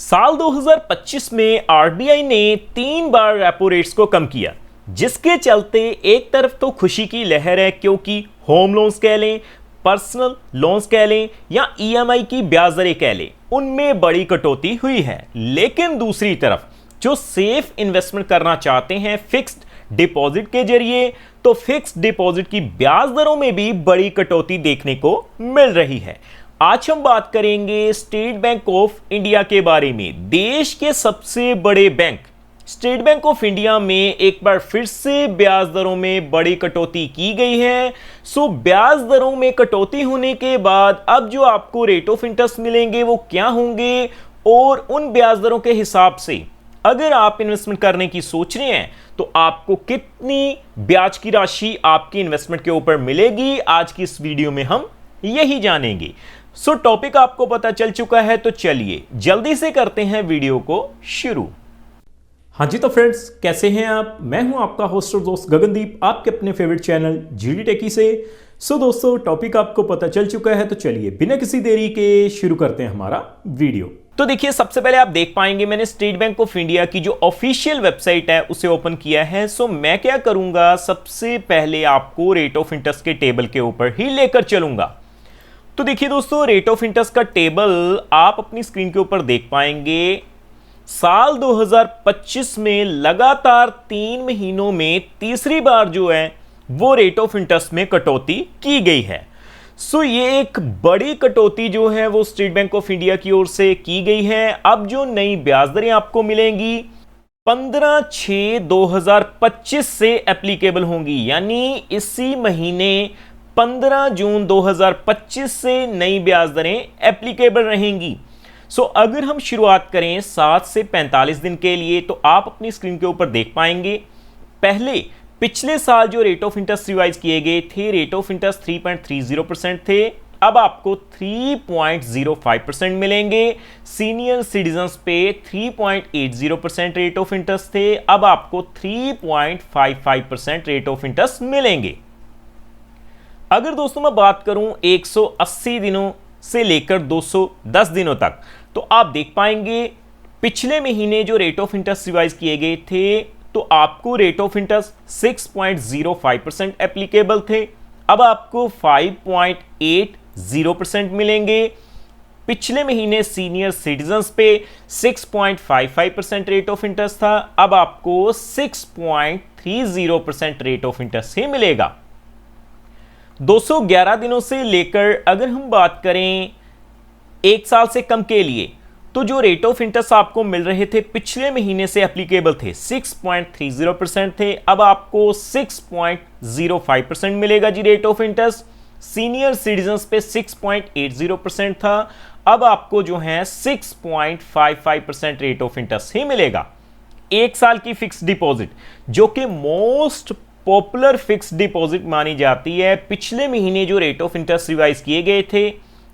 साल 2025 में आरबीआई ने 3 बार रेपो रेट्स को कम किया, जिसके चलते एक तरफ तो खुशी की लहर है क्योंकि होम लोन्स कह लें, पर्सनल लोन्स कह लें या ईएमआई की ब्याज दरें कह लें, उनमें बड़ी कटौती हुई है। लेकिन दूसरी तरफ जो सेफ इन्वेस्टमेंट करना चाहते हैं फिक्स्ड डिपॉजिट के जरिए, तो फिक्स्ड डिपॉजिट की ब्याज दरों में भी बड़ी कटौती देखने को मिल रही है। आज हम बात करेंगे स्टेट बैंक ऑफ इंडिया के बारे में। देश के सबसे बड़े bank state bank of India में एक बार फिर से ब्याज दरों में बड़ी कटौती की गई है। ब्याज दरों में कटौती होने के बाद अब जो आपको रेट ऑफ इंटरेस्ट मिलेंगे वो क्या होंगे, और उन ब्याज दरों के हिसाब से अगर आप इन्वेस्टमेंट करने की सोच रहे हैं तो आपको कितनी ब्याज की राशि आपकी इन्वेस्टमेंट के ऊपर मिलेगी, आज की इस वीडियो में हम यही जानेंगे। टॉपिक आपको पता चल चुका है, तो चलिए जल्दी से करते हैं वीडियो को शुरू। हाँ जी, तो फ्रेंड्स कैसे हैं आप? मैं हूं आपका होस्ट और दोस्त गगनदीप, आपके अपने फेवरेट चैनल जीडी टेकी से। दोस्तों टॉपिक आपको पता चल चुका है, तो चलिए बिना किसी देरी के शुरू करते हैं हमारा वीडियो। तो देखिए, सबसे पहले आप देख पाएंगे मैंने स्टेट बैंक ऑफ इंडिया की जो ऑफिशियल वेबसाइट है उसे ओपन किया है। मैं क्या करूंगा, सबसे पहले आपको रेट ऑफ इंटरेस्ट के टेबल के ऊपर ही लेकर चलूंगा। तो देखिए दोस्तों, रेट ऑफ इंटरेस्ट का टेबल आप अपनी स्क्रीन के ऊपर देख पाएंगे। साल 2025 में लगातार 3 महीनों में तीसरी बार जो है वो रेट ऑफ इंटरेस्ट में कटौती की गई है। ये एक बड़ी कटौती जो है वो स्टेट बैंक ऑफ इंडिया की ओर से की गई है। अब जो नई ब्याज दरें आपको मिलेंगी 15/6/2025 से एप्लीकेबल होंगी, यानी इसी महीने 15 जून 2025 से नई ब्याज दरें एप्लीकेबल रहेंगी। अगर हम शुरुआत करें 7 से 45 दिन के लिए, तो आप अपनी स्क्रीन के ऊपर देख पाएंगे पहले पिछले साल जो रेट ऑफ इंटरेस्ट रिवाइज किए गए थे, रेट ऑफ इंटरेस्ट 3.30% थे, अब आपको 3.05% मिलेंगे। सीनियर सिटीजन्स पे 3.80% रेट ऑफ इंटरेस्ट थे, अब आपको 3.55% रेट ऑफ इंटरेस्ट मिलेंगे। अगर दोस्तों मैं बात करूं 180 दिनों से लेकर 210 दिनों तक, तो आप देख पाएंगे पिछले महीने जो रेट ऑफ इंटरेस्ट रिवाइज किए गए थे, तो आपको रेट ऑफ इंटरेस्ट 6.05% एप्लीकेबल थे, अब आपको 5.80% मिलेंगे। पिछले महीने सीनियर सिटीजन्स पे 6.55% रेट ऑफ इंटरेस्ट था, अब आपको 6.30% रेट ऑफ इंटरेस्ट ही मिलेगा। 211 दिनों से लेकर अगर हम बात करें 1 साल से कम के लिए, तो जो रेट ऑफ इंटरेस्ट आपको मिल रहे थे पिछले महीने से एप्लीकेबल थे 6.30% थे, अब आपको 6.05% मिलेगा जी rate of interest. Senior citizens पे 6.80% था, अब आपको जो है 6.55% रेट ऑफ इंटरेस्ट ही मिलेगा। 1 साल की फिक्स डिपॉजिट जो कि मोस्ट पॉपुलर फिक्स डिपॉजिट मानी जाती है, पिछले महीने जो रेट ऑफ इंटरेस्ट रिवाइज किए गए थे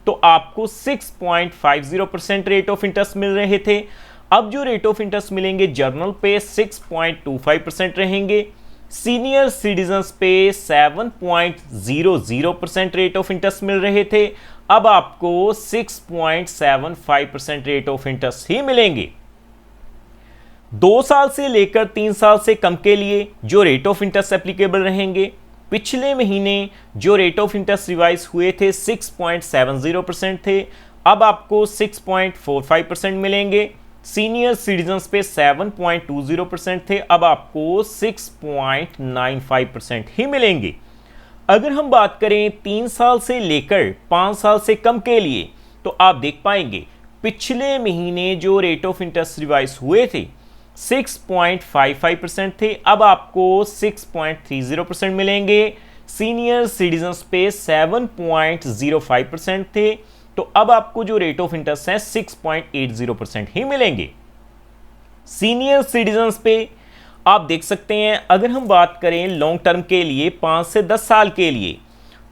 तो आपको 6.50% रेट ऑफ इंटरेस्ट मिल रहे थे, अब जो रेट ऑफ इंटरेस्ट मिलेंगे जर्नल पे 6.25% रहेंगे। सीनियर सिटीजन्स पे 7.00% रेट ऑफ इंटरेस्ट मिल रहे थे, अब आपको 6.75% रेट ऑफ इंटरेस्ट ही मिलेंगे। 2 साल से लेकर 3 साल से कम के लिए जो रेट ऑफ इंटरेस्ट एप्लीकेबल रहेंगे, पिछले महीने जो रेट ऑफ इंटरेस्ट रिवाइज हुए थे 6.70% थे, अब आपको 6.45% मिलेंगे। सीनियर सिटीजन्स पे 7.20% थे, अब आपको 6.95% ही मिलेंगे। अगर हम बात करें 3 साल से लेकर 5 साल से कम के लिए, तो आप देख पाएंगे पिछले महीने जो रेट ऑफ इंटरेस्ट रिवाइज हुए थे 6.55% थे, अब आपको 6.30% मिलेंगे। सीनियर सिटीजन्स पे 7.05% थे, तो अब आपको जो रेट ऑफ इंटरेस्ट है 6.80% ही मिलेंगे। सीनियर सिटीजन्स पे आप देख सकते हैं, अगर हम बात करें लॉन्ग टर्म के लिए 5 से 10 साल के लिए,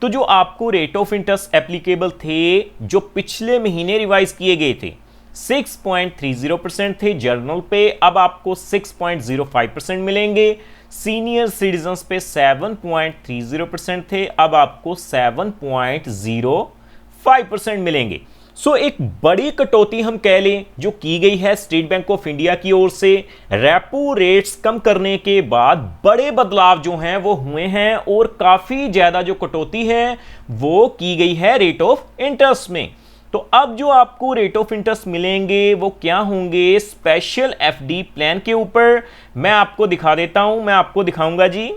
तो जो आपको रेट ऑफ इंटरेस्ट एप्लीकेबल थे जो पिछले महीने रिवाइज किए गए थे 6.30% थे जर्नल पे, अब आपको 6.05% मिलेंगे। सीनियर सिटीजन्स पे 7.30% थे, अब आपको 7.05% मिलेंगे। सो एक बड़ी कटौती हम कह लें जो की गई है स्टेट बैंक ऑफ इंडिया की ओर से रेपो रेट्स कम करने के बाद बड़े बदलाव जो हैं वो हुए हैं और काफी ज्यादा जो कटौती है वो की गई है रेट ऑफ इंटरेस्ट में। तो अब जो आपको रेट ऑफ इंटरेस्ट मिलेंगे वो क्या होंगे, स्पेशल एफडी प्लान के ऊपर मैं आपको दिखा देता हूं, मैं आपको दिखाऊंगा जी,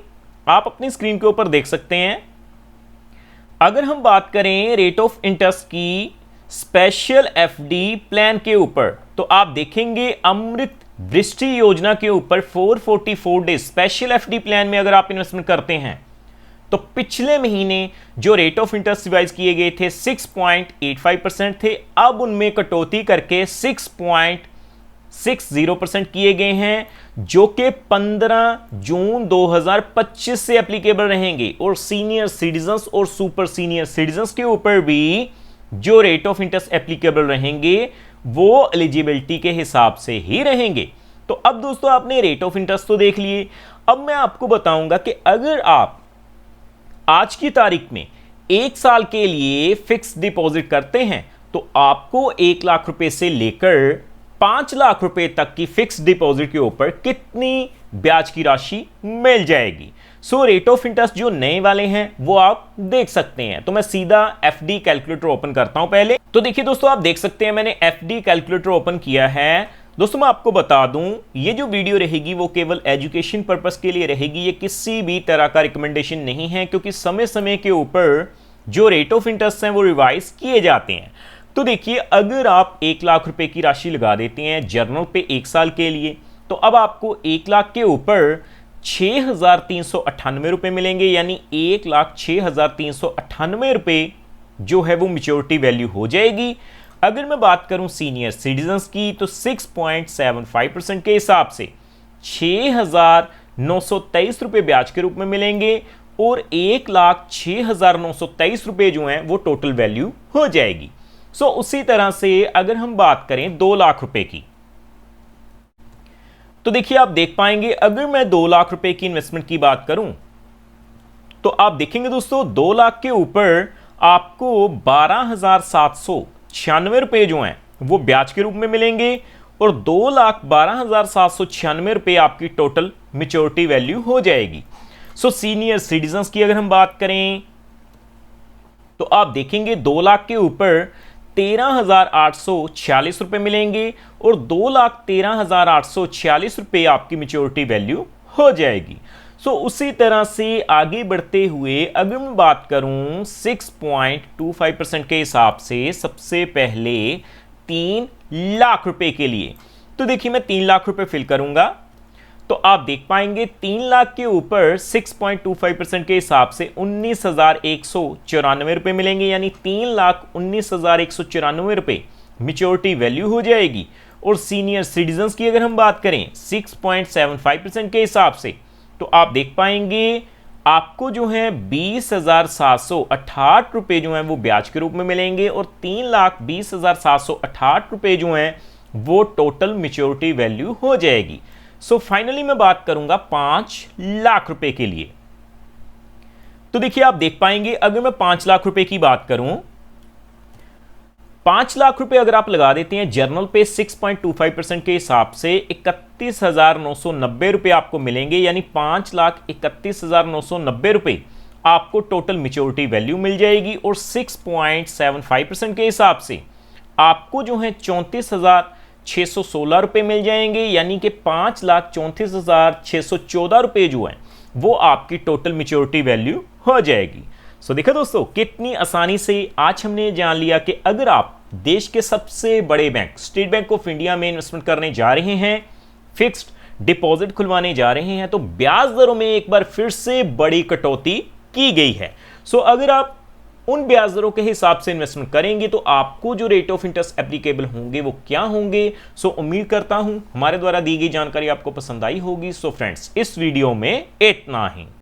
आप अपनी स्क्रीन के ऊपर देख सकते हैं। अगर हम बात करें रेट ऑफ इंटरेस्ट की स्पेशल एफडी प्लान के ऊपर तो आप देखेंगे अमृत वृष्टि योजना के ऊपर 444 डेज स्पेशल एफडी प्लान में अगर आप इन्वेस्टमेंट करते हैं तो पिछले महीने जो रेट ऑफ इंटरेस्ट रिवाइज किए गए थे 6.85% थे, अब उनमें कटौती करके 6.60% किए गए हैं जो कि 15 जून 2025 से एप्लीकेबल रहेंगे। और सीनियर सिटीजन्स और सुपर सीनियर सिटीजन्स के ऊपर भी जो रेट ऑफ इंटरेस्ट एप्लीकेबल रहेंगे वो एलिजिबिलिटी के हिसाब से ही रहेंगे। तो अब दोस्तों आपने रेट ऑफ इंटरेस्ट तो देख लिए, अब मैं आपको बताऊंगा कि अगर आप आज की तारीख में 1 साल के लिए फिक्स डिपॉजिट करते हैं तो आपको 1 लाख रुपए से लेकर 5 लाख रुपए तक की फिक्स डिपॉजिट के ऊपर कितनी ब्याज की राशि मिल जाएगी। सो रेट ऑफ इंटरेस्ट जो नए वाले हैं वो आप देख सकते हैं। तो मैं सीधा एफडी कैलकुलेटर ओपन करता हूं पहले। तो देखिए दोस्तों आप देख सकते हैं मैंने एफडी कैलकुलेटर ओपन किया है। दोस्तों मैं आपको बता दूं ये जो वीडियो रहेगी वो केवल एजुकेशन पर्पस के लिए रहेगी, ये किसी भी तरह का रिकमेंडेशन नहीं है क्योंकि समय समय के ऊपर जो रेट ऑफ इंटरेस्ट हैं वो रिवाइज किए जाते हैं। तो देखिए अगर आप 1 लाख रुपए की राशि लगा देते हैं जर्नल पे 1 साल के लिए तो अब आपको 1 लाख के ऊपर 6,398 रुपए मिलेंगे, यानी 1,06,398 रुपए जो है वो मैच्योरिटी वैल्यू हो जाएगी। अगर मैं बात करूं सीनियर सिटीजन्स की तो 6.75% के हिसाब से 6,923 रुपए ब्याज के रूप में मिलेंगे और 1,06,923 रुपए जो हैं वो टोटल वैल्यू हो जाएगी। सो उसी तरह से अगर हम बात करें 2 लाख रुपए की तो देखिए आप देख पाएंगे अगर मैं 2 लाख रुपए की इन्वेस्टमेंट की बात करूं तो आप देखेंगे दोस्तों 2 लाख के ऊपर आपको 12,796 रुपए जो हैं वो ब्याज के रूप में मिलेंगे और 2,12,796 रुपए आपकी टोटल मैच्योरिटी वैल्यू हो जाएगी। सो सीनियर सिटीजन्स की अगर हम बात करें तो आप देखेंगे 2 लाख के ऊपर 13,846 रुपए मिलेंगे और 2,13,846 रुपए आपकी मैच्योरिटी वैल्यू हो जाएगी। सो उसी तरह से आगे बढ़ते हुए अगर मैं बात करूं 6.25% के हिसाब से सबसे पहले 3 लाख रुपए के लिए तो देखिए मैं 3 लाख रुपए फिल करूंगा तो आप देख पाएंगे 3 लाख के ऊपर 6.25% के हिसाब से 19,194 रुपए मिलेंगे, यानी 3,19,194 रुपए मैच्योरिटी वैल्यू हो जाएगी। और सीनियर सिटीजन्स की अगर हम बात करें 6.75% के हिसाब से तो आप देख पाएंगे आपको जो है 20,768 रुपए जो है वो ब्याज के रूप में मिलेंगे और 3,20,768 रुपए जो है वो टोटल मैच्योरिटी वैल्यू हो जाएगी। सो फाइनली मैं बात करूंगा 5 लाख रुपए के लिए। तो देखिए आप देख पाएंगे अगर मैं 5 लाख रुपए की बात करूं 5 लाख रुपए अगर आप लगा देते हैं जर्नल पे 6.25% के हिसाब से 31,990 रुपए आपको मिलेंगे, यानी 5,31,990 रुपए आपको टोटल मैच्योरिटी वैल्यू मिल जाएगी। और 6.75% के हिसाब से आपको जो है 34,616 रुपए मिल जाएंगे, यानी कि 5,34,614 रुपए जो है वो आपकी टोटल मैच्योरिटी वैल्यू हो जाएगी। सो देखो दोस्तों कितनी आसानी से आज हमने जान लिया कि अगर आप देश के सबसे बड़े bank state bank of India में इन्वेस्टमेंट करने जा रहे हैं, फिक्स्ड डिपॉजिट खुलवाने जा रहे हैं, तो ब्याज दरों में एक बार फिर से बड़ी कटौती की गई है। सो अगर आप उन ब्याज दरों के हिसाब से इन्वेस्टमेंट करेंगे तो आपको जो रेट ऑफ इंटरेस्ट एप्लीकेबल होंगे वो क्या होंगे। सो उम्मीद करता हूं हमारे द्वारा दी गई जानकारी आपको पसंद आई होगी। सो फ्रेंड्स इस वीडियो में इतना ही।